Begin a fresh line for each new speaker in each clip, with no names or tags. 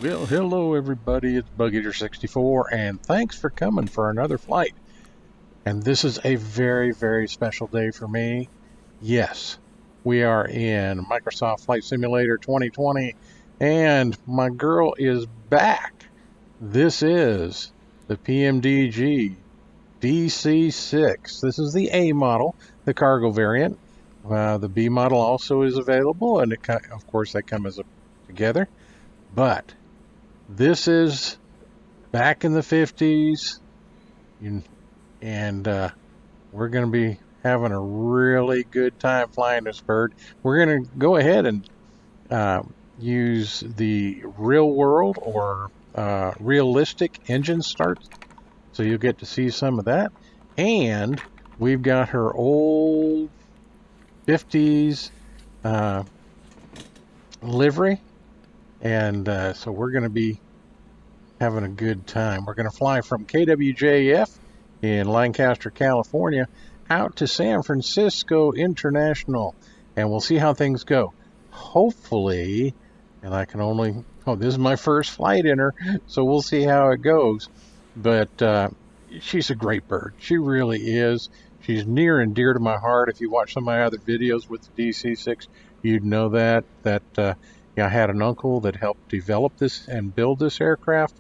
Well, hello everybody, it's BugEater64, and thanks for coming for another flight. And this is a very, very special day for me. Yes, we are in Microsoft Flight Simulator 2020, and my girl is back. This is the PMDG DC6. This is the A model, the cargo variant. The B model also is available, and of course they come together. But this is back in the 50s, and we're going to be having a really good time flying this bird. We're going to go ahead and use the real world or realistic engine start, so you'll get to see some of that. And we've got her old 50s livery, and so we're going to be having a good time. We're going to fly from KWJF in Lancaster, California, out to San Francisco International, and we'll see how things go. Hopefully, and I can only, this is my first flight in her, so we'll see how it goes. But she's a great bird. She really is. She's near and dear to my heart. If you watch some of my other videos with the DC6, you'd know that I had an uncle that helped develop this and build this aircraft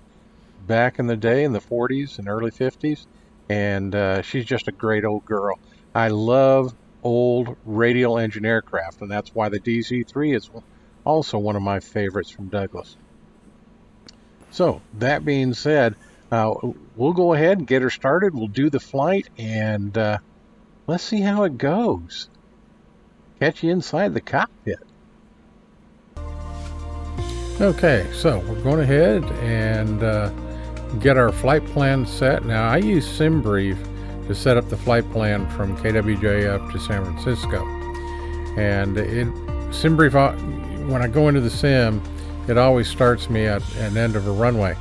back in the day in the 40s and early 50s, and she's just a great old girl. I love old radial engine aircraft, and that's why the DC3 is also one of my favorites from Douglas. So that being said, we'll go ahead and get her started. We'll do the flight, and let's see how it goes. Catch you inside the cockpit. Okay, so we're going ahead and get our flight plan set. Now, I use SimBrief to set up the flight plan from KWJF to San Francisco. And SimBrief, when I go into the sim, it always starts me at an end of a runway.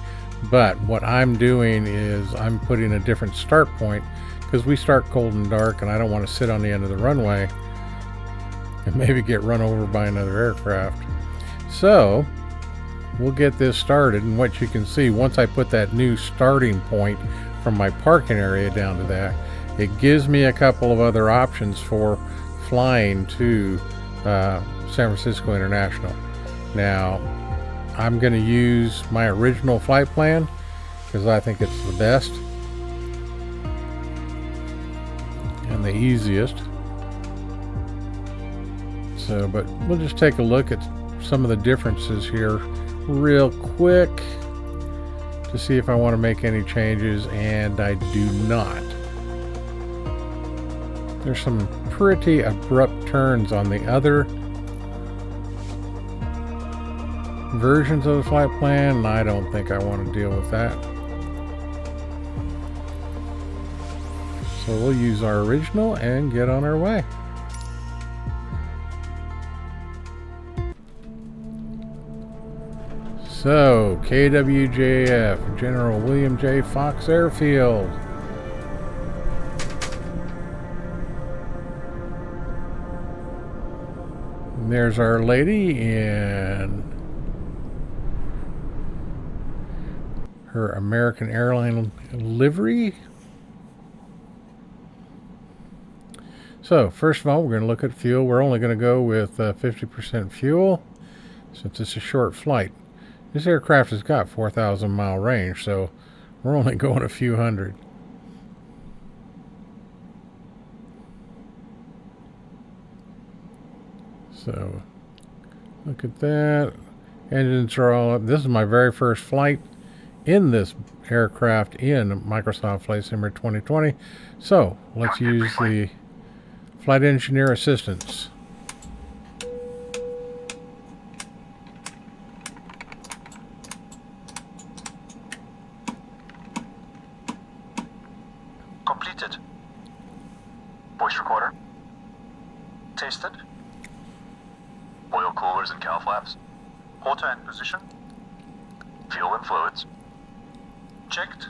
But what I'm doing is I'm putting a different start point, because we start cold and dark, and I don't want to sit on the end of the runway and maybe get run over by another aircraft. So we'll get this started, and what you can see, once I put that new starting point from my parking area down to that, it gives me a couple of other options for flying to San Francisco International. Now, I'm going to use my original flight plan because I think it's the best and the easiest. So, but we'll just take a look at some of the differences here real quick to see if I want to make any changes, and I do not. There's some pretty abrupt turns on the other versions of the flight plan, and I don't think I want to deal with that. So we'll use our original and get on our way. So, KWJF, General William J. Fox Airfield. And there's our lady in her American Airline livery. So, first of all, we're going to look at fuel. We're only going to go with 50% fuel since it's a short flight. This aircraft has got 4,000 mile range, so we're only going a few hundred. So look at that. Engines are all up. This is my very first flight in this aircraft in Microsoft Flight Simulator 2020. So let's use the flight engineer assistance.
Completed. Voice recorder. Tasted. Oil coolers and cowl flaps. Auto and position. Fuel and fluids. Checked.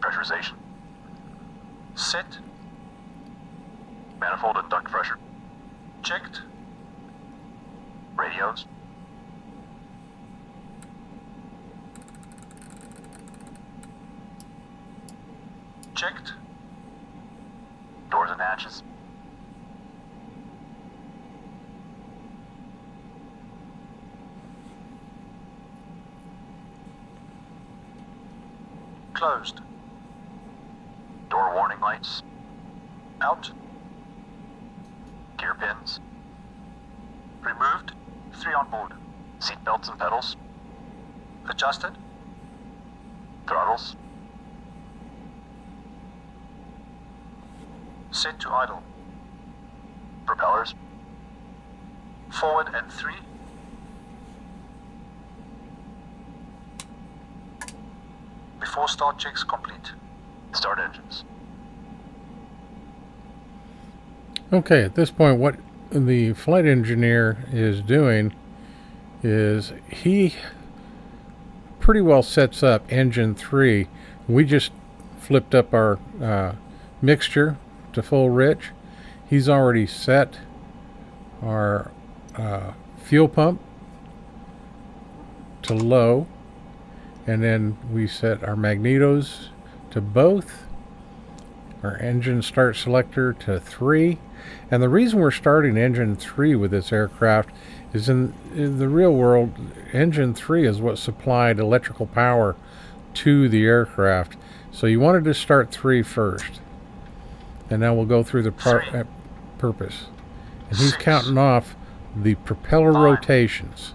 Pressurization. Set. Manifold and duct pressure. Checked. Radios. checked. Doors and hatches. Closed. Door warning lights. Out. Gear pins. Removed. 3 on board. Seat belts and pedals. Adjusted. Throttles. Set to idle. Propellers. Forward and 3. Before start checks complete. Start engines.
Okay, at this point, what the flight engineer is doing is he pretty well sets up engine 3. We just flipped up our mixture to full rich. He's already set our fuel pump to low, and then we set our magnetos to both, our engine start selector to 3. And the reason we're starting engine 3 with this aircraft is in the real world, engine 3 is what supplied electrical power to the aircraft. So you wanted to start 3 first. And now we'll go through the purpose. And he's counting off the propeller rotations.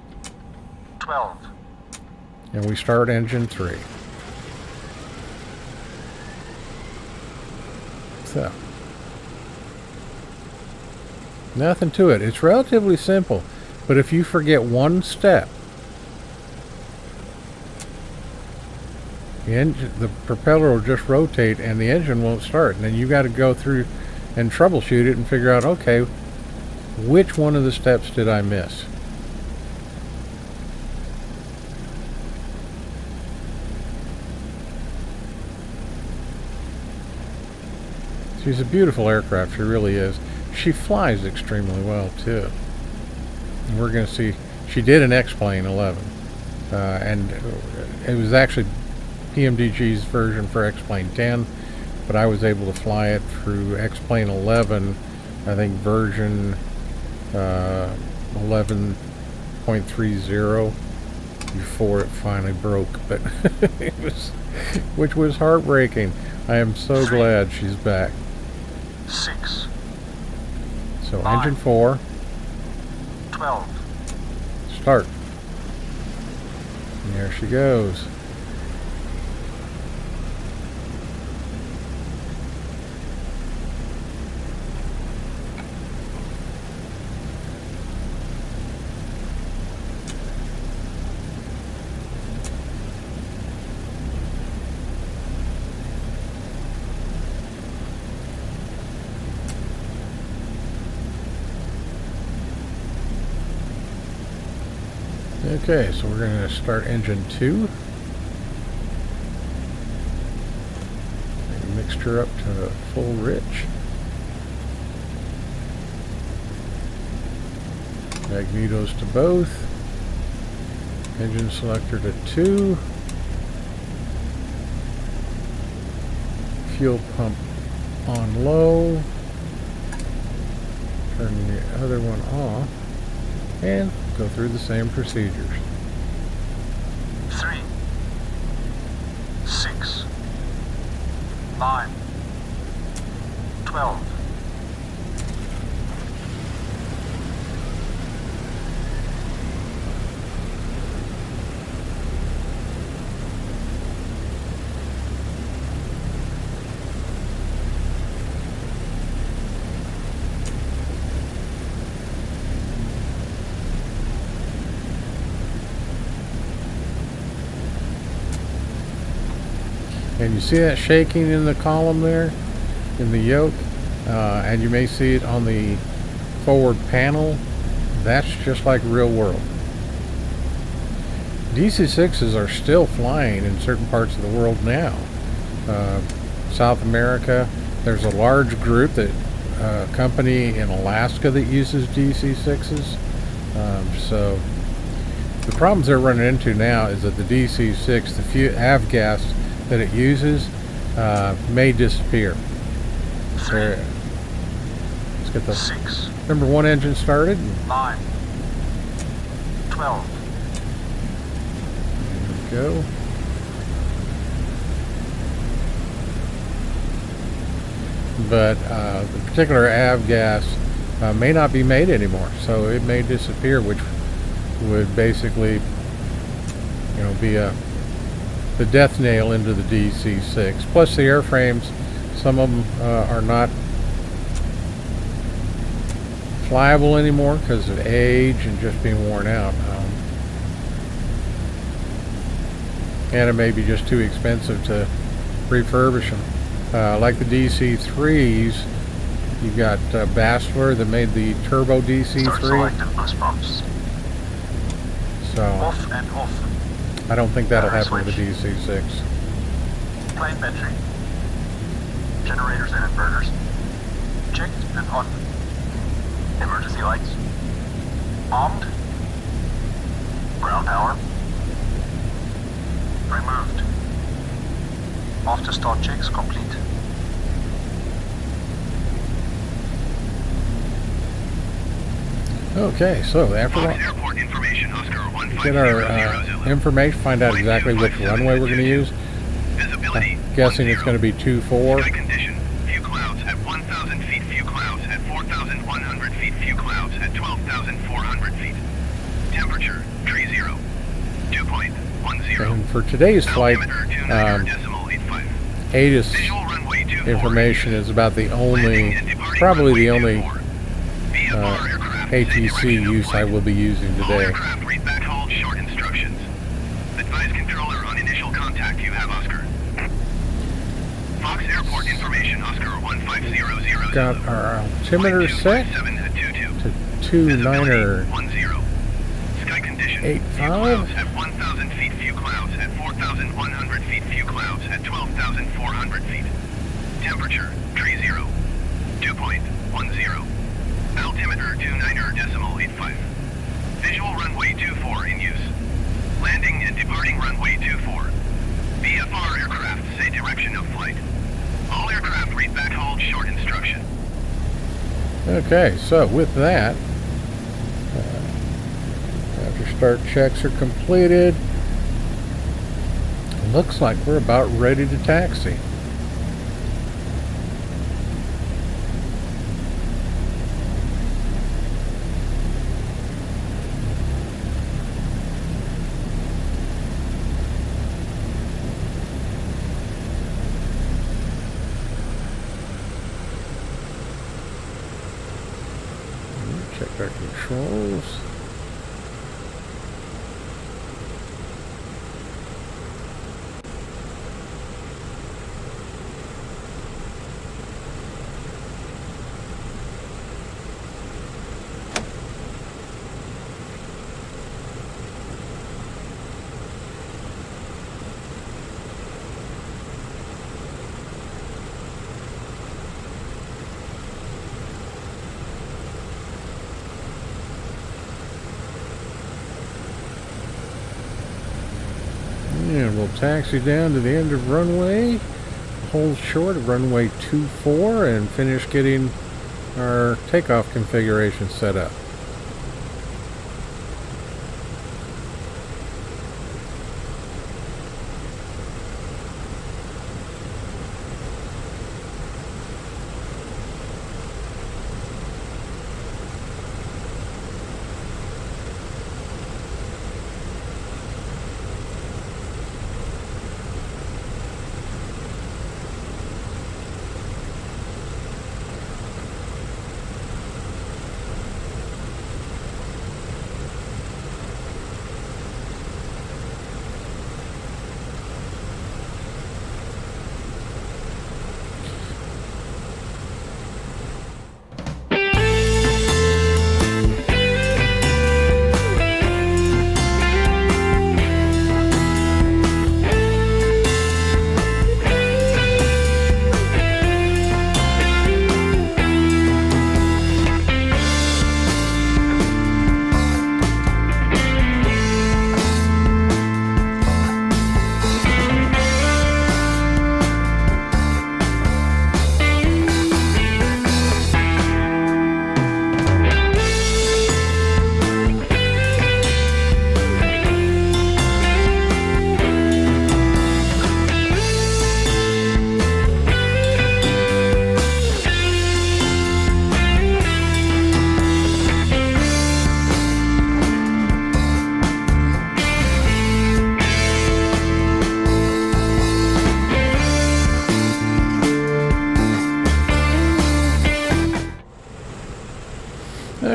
12.
And we start engine 3. So, nothing to it. It's relatively simple. But if you forget one step, the propeller will just rotate and the engine won't start. And then you got to go through and troubleshoot it and figure out, okay, which one of the steps did I miss? She's a beautiful aircraft, she really is. She flies extremely well too. And we're going to see, she did an X-Plane 11. And it was actually PMDG's version for X-Plane 10, but I was able to fly it through X-Plane 11, I think version 11.30 before it finally broke, but which was heartbreaking. I am so glad she's back.
6.
So engine 4.
12.
Start. And there she goes. Okay, so we're going to start engine 2. Mixture up to full rich. Magnetos to both. Engine selector to 2. Fuel pump on low. Turn the other one off. And go through the same procedures.
3. 6. 9. 12.
And you see that shaking in the column there, in the yoke, and you may see it on the forward panel. That's just like real world. DC6s are still flying in certain parts of the world now. South America, there's a large group, that company in Alaska that uses DC6s. So the problems they're running into now is that the DC6, the few avgas that it uses, may disappear. There, let's get the
6,
number 1 engine started.
9, 12.
There we go. But the particular avgas may not be made anymore, so it may disappear, which would basically, be the death nail into the DC6. Plus the airframes, some of them are not flyable anymore because of age and just being worn out. And it may be just too expensive to refurbish them. Like the DC3s, you've got Bastler that made the turbo DC3. So
Off and off.
I don't think that'll happen with the DC6.
Plane battery. Generators and inverters. Checked and on. Emergency lights. Armed. Ground power. Removed. After start checks complete.
Okay, so after that, get our information, find out exactly which runway we're going to use. I'm guessing it's going to be 24.
Sky condition, few clouds at 1,000 feet, few clouds at 4,100 feet, few clouds at 12,400 feet. Temperature, 30, 2.10.
And for today's flight, ATIS information is about the only, probably the only ATC use I will be using today.
Aircraft read back hold short instructions. Advise controller on initial contact you have, Oscar. Fox Airport information, Oscar 15000.
Got our altimeter set to 29er
Sky condition,
85.
at 1,000 feet, few clouds at 4,100 feet, few clouds at 12,400 feet. Temperature, 30, 2.10. Altimeter 29er.85. Visual runway 24 in use. Landing and departing runway 24. VFR aircraft say direction of flight. All aircraft read back hold short instruction.
Okay, so with that, after start checks are completed, looks like we're about ready to taxi. Check our controls. And we'll taxi down to the end of runway, hold short of runway 24, and finish getting our takeoff configuration set up.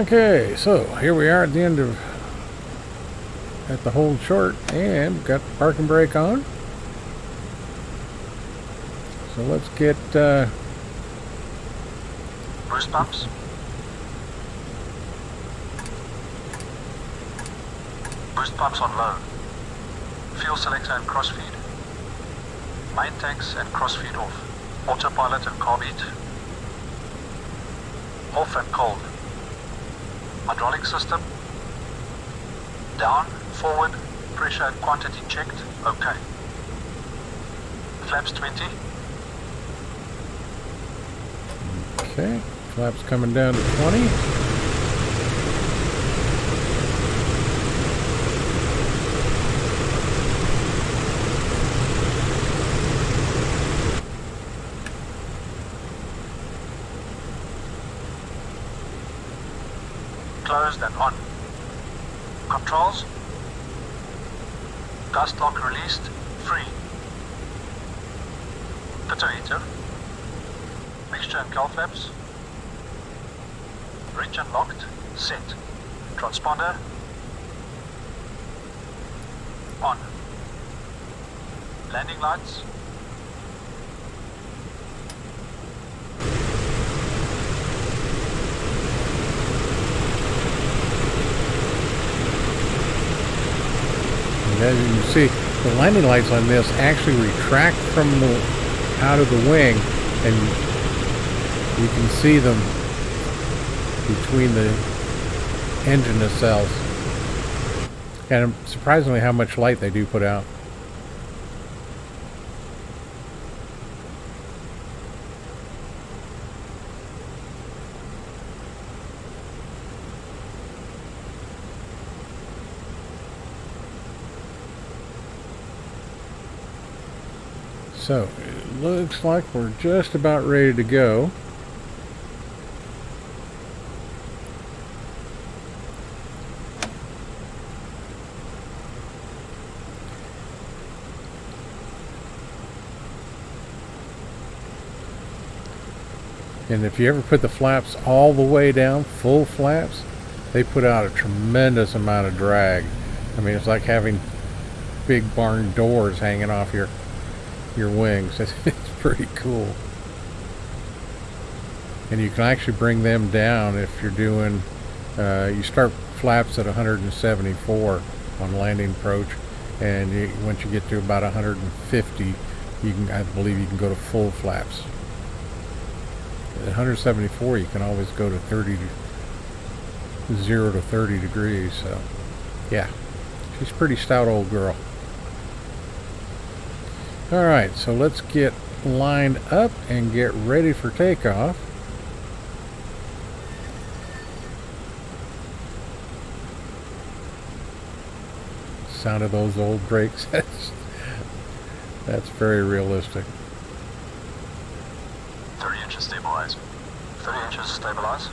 Okay, so here we are at the end of at the hold short, and got the parking brake on. So let's get
Boost pumps. Boost pumps on low. Fuel selector and crossfeed. Main tanks and crossfeed off. Autopilot and carb heat. Off and cold. Hydraulic system. Down, forward, pressure and quantity checked. Okay. Flaps 20.
Okay, flaps coming down to 20.
Closed and on. Controls. Gust lock released. Free. Pitot. Mixture and cowl flaps. Reach and locked. Set. Transponder. On. Landing lights.
And as you can see, the landing lights on this actually retract from the out of the wing, and you can see them between the engine nacelles. And surprisingly how much light they do put out. So, it looks like we're just about ready to go. And if you ever put the flaps all the way down, full flaps, they put out a tremendous amount of drag. I mean, it's like having big barn doors hanging off your wings. It's pretty cool. And you can actually bring them down if you're doing, you start flaps at 174 on landing approach, and once you get to about 150, you can, I believe you can go to full flaps. At 174, you can always go to 0 to 30 degrees. So, yeah, she's a pretty stout old girl. Alright, so let's get lined up and get ready for takeoff. Sound of those old brakes, that's very realistic.
30 inches stabilize. 30 inches stabilize.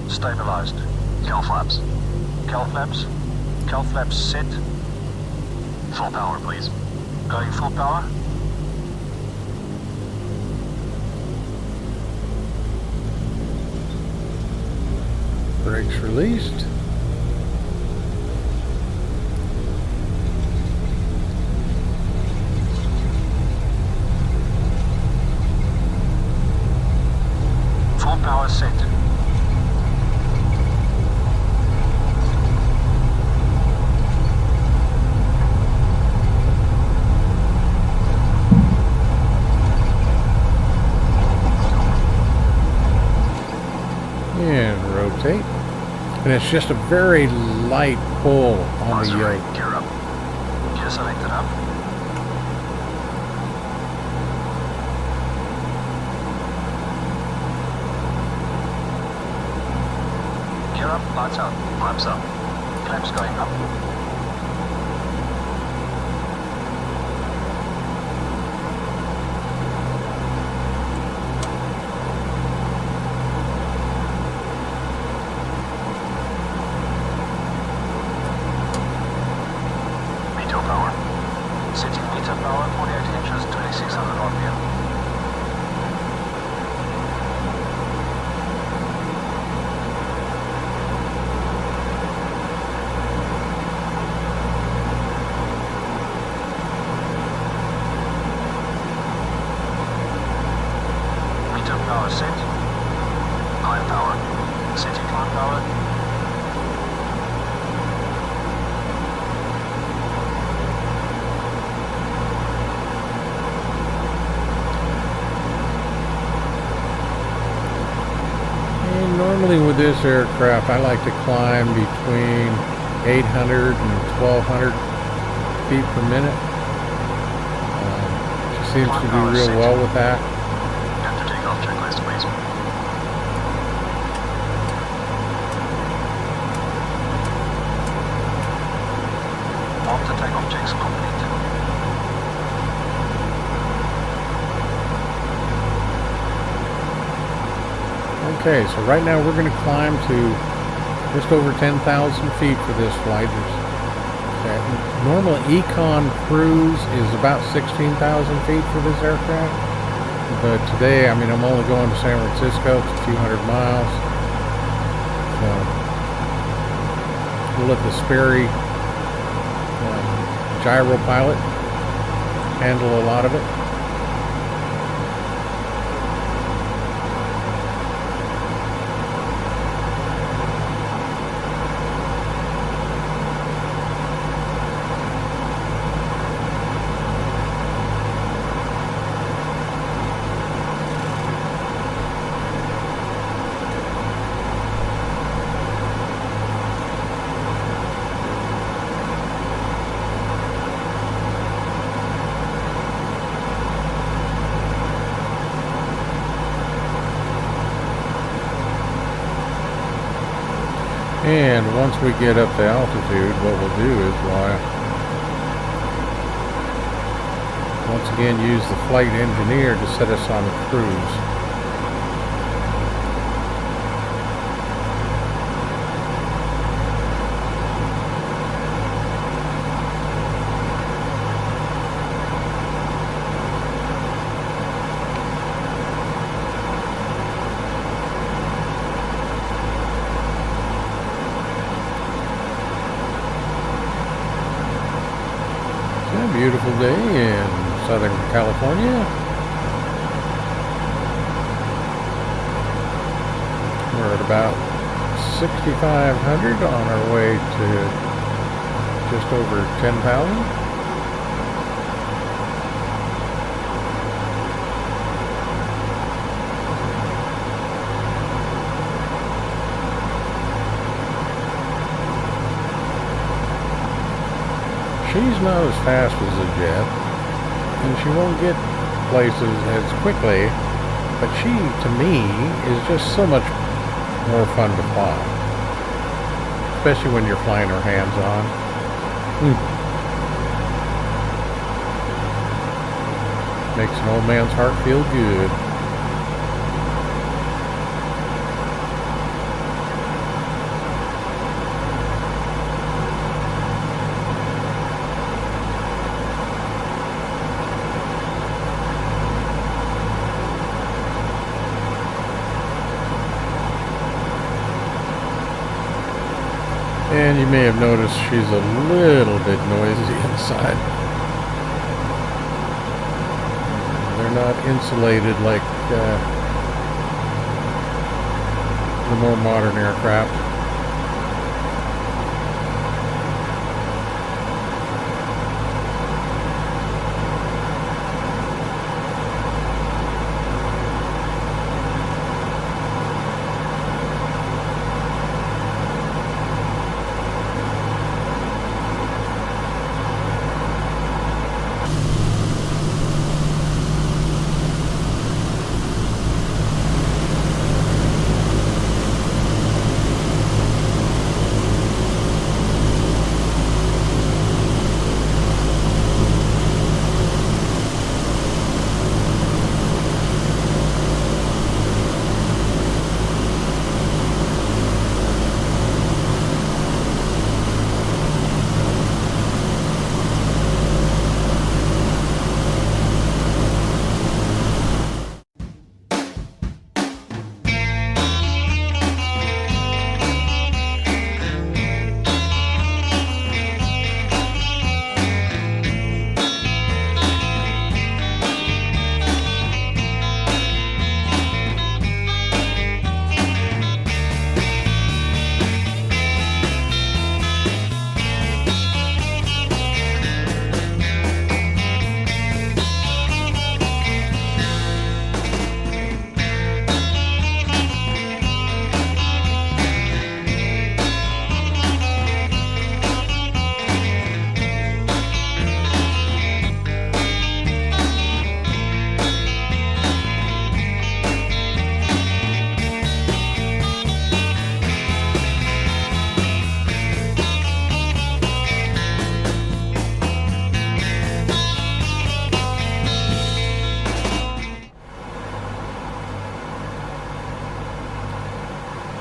Stabilized. Cowl flaps. Cowl flaps. Cowl flaps set.
Full power, please.
Going full power.
Brakes released.
Full power set.
And rotate. And it's just a very light pull on the yoke.
Gear up. Gear selected up. Gear up, lights out.
Flaps up.
Flaps going up.
Normally with this aircraft, I like to climb between 800 and 1200 feet per minute. She seems to do real well with that.
Get the takeoff checklist, please. After takeoff checks complete.
Okay, so right now we're going to climb to just over 10,000 feet for this flight. Normal Econ cruise is about 16,000 feet for this aircraft. But today, I mean, I'm only going to San Francisco. It's a few hundred miles. So we'll let the Sperry gyro pilot handle a lot of it. And once we get up to altitude, what we'll do is once again use the flight engineer to set us on a cruise. Beautiful day in Southern California. We're at about 6,500 on our way to just over 10,000. She's not as fast as a jet, and she won't get places as quickly, but she, to me, is just so much more fun to fly. Especially when you're flying her hands-on. Makes an old man's heart feel good. And you may have noticed she's a little bit noisy inside. They're not insulated like the more modern aircraft.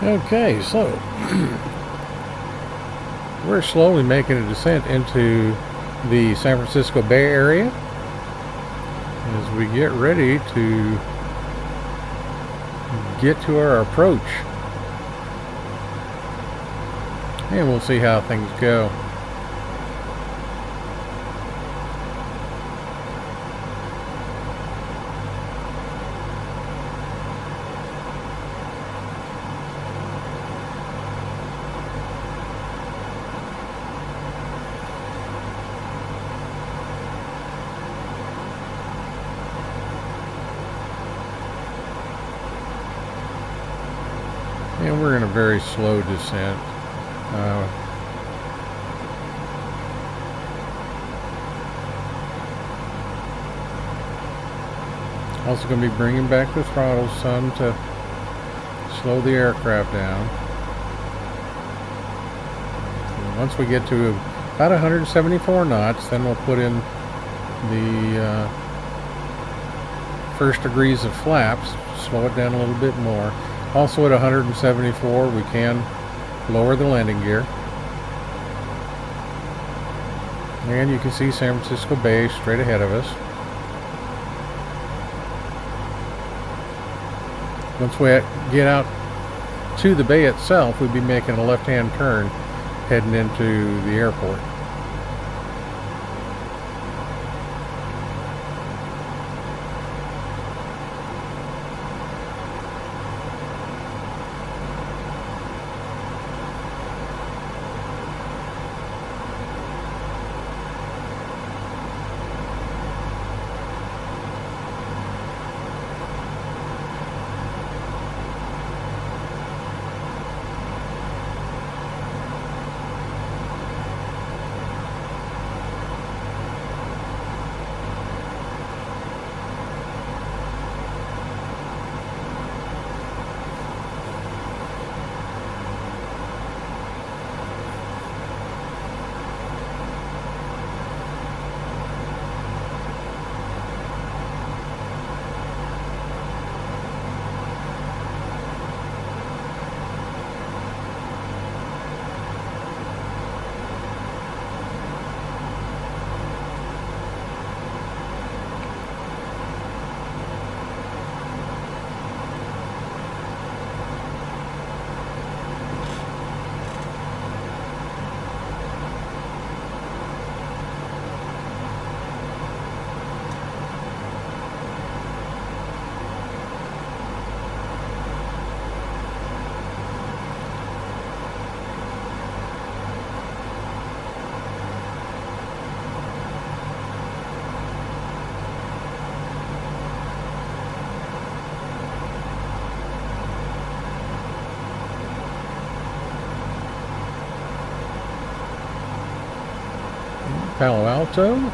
Okay, so we're slowly making a descent into the San Francisco Bay Area as we get ready to get to our approach. And we'll see how things go. And we're in a very slow descent. Also going to be bringing back the throttle some to slow the aircraft down. And once we get to about 174 knots, then we'll put in the first degrees of flaps, slow it down a little bit more. Also at 174, we can lower the landing gear. And you can see San Francisco Bay straight ahead of us. Once we get out to the bay itself, we'll be making a left-hand turn heading into the airport. Palo Alto.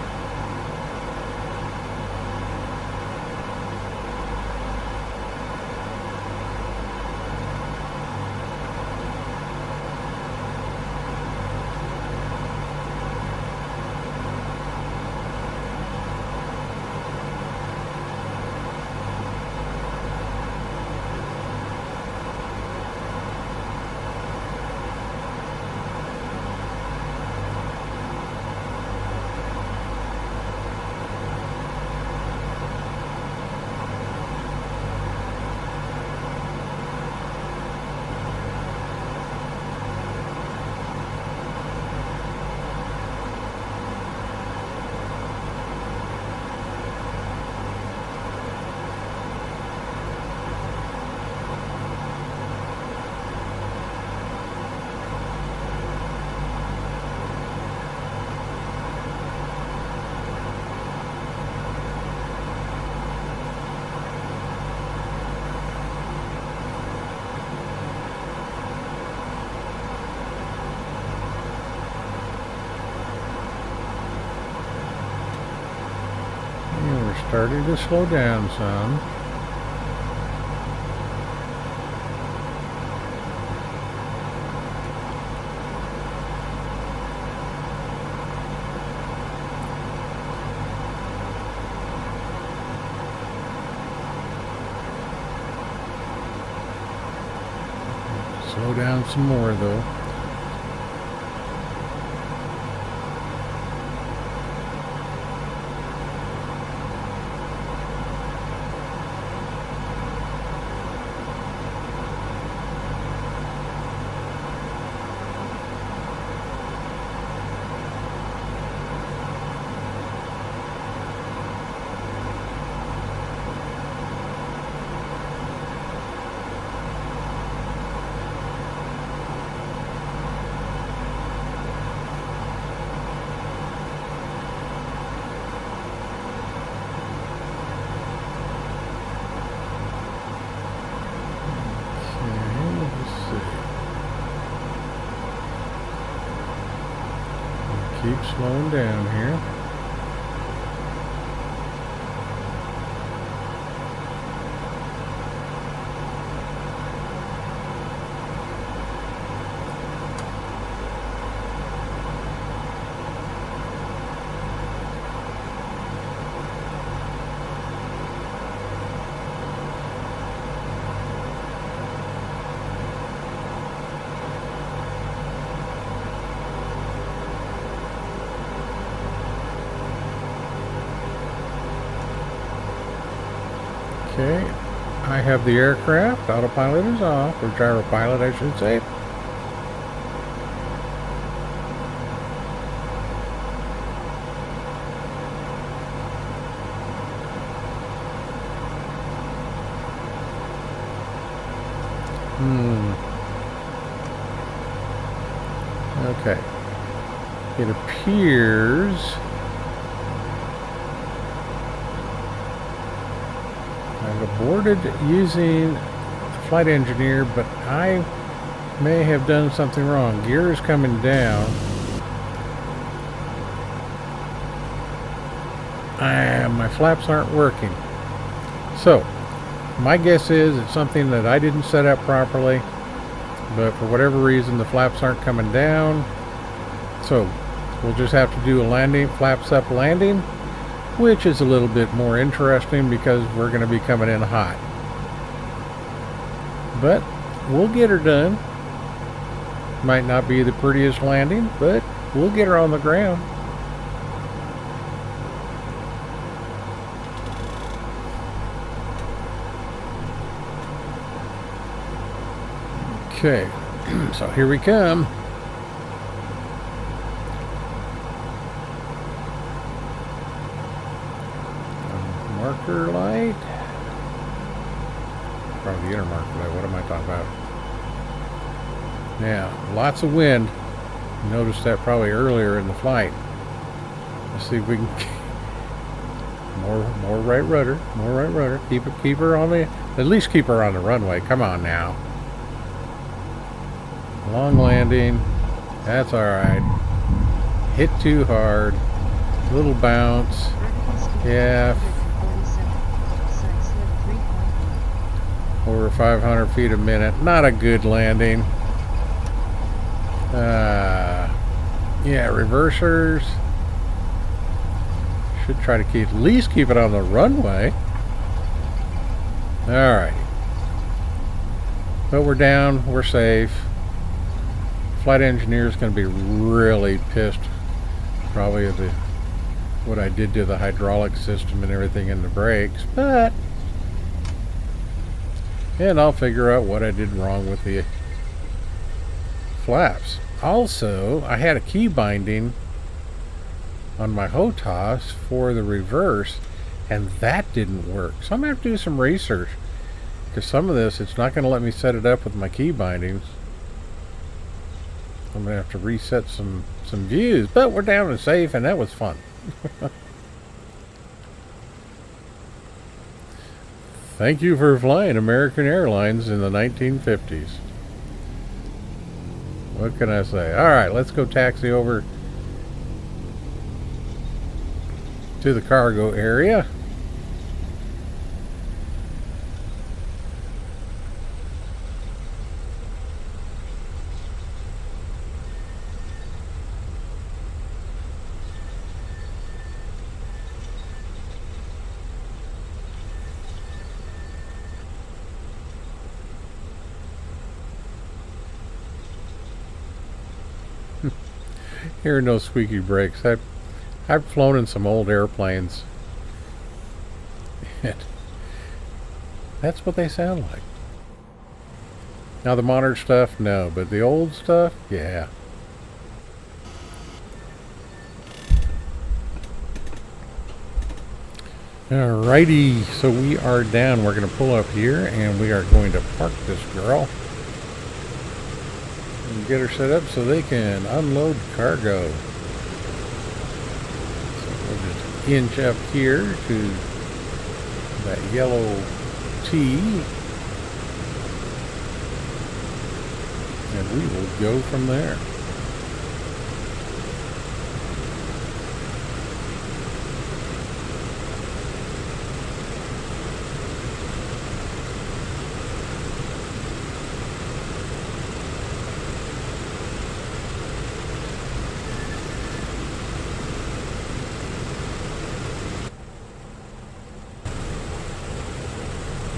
Starting to slow down some. Slow down some more though. Keep slowing down here. Okay, I have the aircraft. Autopilot is off, or gyro pilot, I should say. Okay. It appears I've aborted using the flight engineer, but I may have done something wrong. Gear is coming down. My flaps aren't working. So, my guess is it's something that I didn't set up properly, but for whatever reason the flaps aren't coming down. So, we'll just have to do a landing, flaps up landing, which is a little bit more interesting because we're going to be coming in hot. But we'll get her done. Might not be the prettiest landing, but we'll get her on the ground. Okay, so here we come. Marker light. Probably the inner marker light. What am I talking about? Now, lots of wind. Noticed that probably earlier in the flight. Let's see if we can more right rudder, more right rudder. Keep her on the, at least keep her on the runway. Come on now. Long landing. That's all right. Hit too hard. Little bounce. Yeah. Over 500 feet a minute. Not a good landing. Yeah, reversers. Should try to at least keep it on the runway. Alright. But we're down. We're safe. Flight engineer is going to be really pissed. Probably at what I did to the hydraulic system and everything in the brakes. But... and I'll figure out what I did wrong with the flaps. Also, I had a key binding on my HOTAS for the reverse, and that didn't work. So I'm going to have to do some research, because some of this, it's not going to let me set it up with my key bindings. I'm going to have to reset some views, but we're down and safe, and that was fun. Thank you for flying American Airlines in the 1950s. What can I say? Alright, let's go taxi over to the cargo area. Hearing those squeaky brakes. I've flown in some old airplanes. That's what they sound like. Now the modern stuff, no, but the old stuff, yeah. Alrighty, so we are down. We're going to pull up here and we are going to park this girl and get her set up so they can unload cargo. So we'll just inch up here to that yellow T and we will go from there.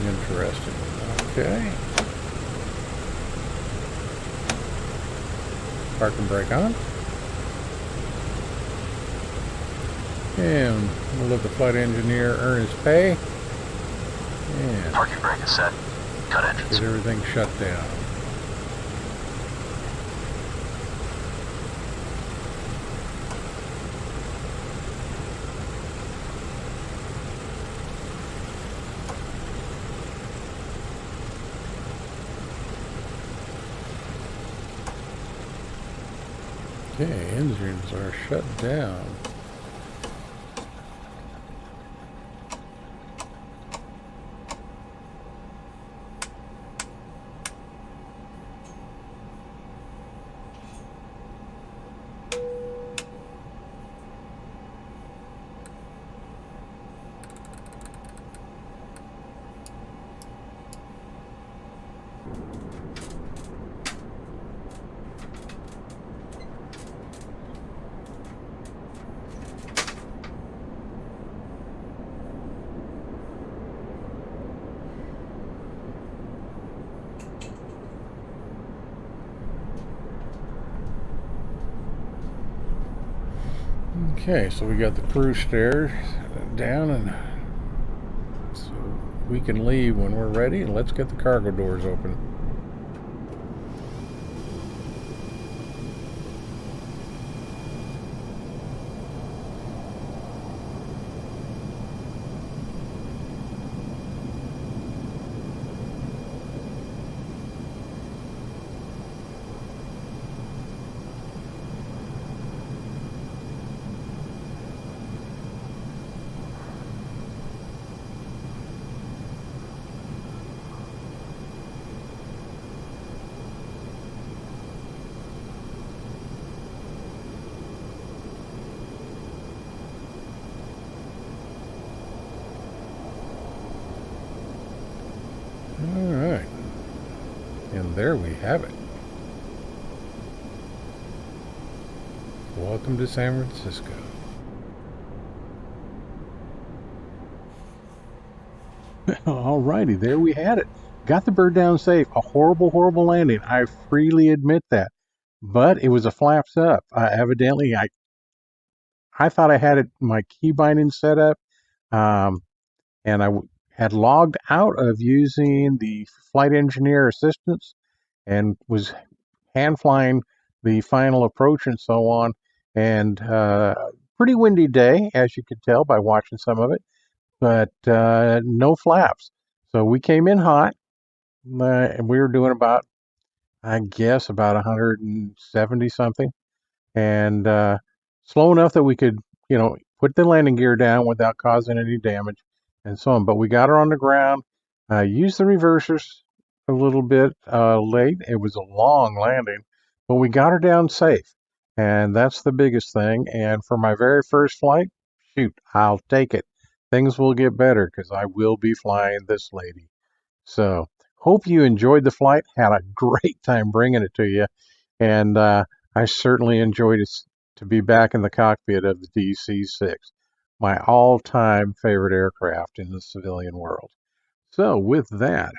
Interesting. Okay. Park and brake on. And we'll let the flight engineer earn his pay. And
Parking brake is set. Cut engines.
get everything shut down. Okay, engines are shut down. Okay, so we got the crew stairs down, and so we can leave when we're ready. And let's get the cargo doors open. Alright, and there we have it. Welcome to San Francisco. Alrighty, there we had it. Got the bird down safe. A horrible, horrible landing. I freely admit that. But it was a flaps up. Evidently, I thought I had my key binding set up, and I had logged out of using the flight engineer assistance and was hand flying the final approach and so on. And pretty windy day, as you could tell by watching some of it, but no flaps. So we came in hot, and we were doing about, I guess, about 170 something, and slow enough that we could, put the landing gear down without causing any damage and so on. But we got her on the ground, used the reversers a little bit late. It was a long landing, but we got her down safe, and that's the biggest thing. And for my very first flight, shoot, I'll take it. Things will get better because I will be flying this lady. So hope you enjoyed the flight. Had a great time bringing it to you, and I certainly enjoyed it to be back in the cockpit of the DC6, my all-time favorite aircraft in the civilian world. So with that,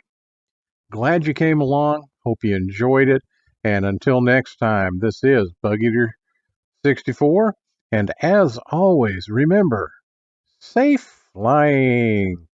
glad you came along. Hope you enjoyed it. And until next time, this is Bug Eater 64. And as always, remember, safe flying.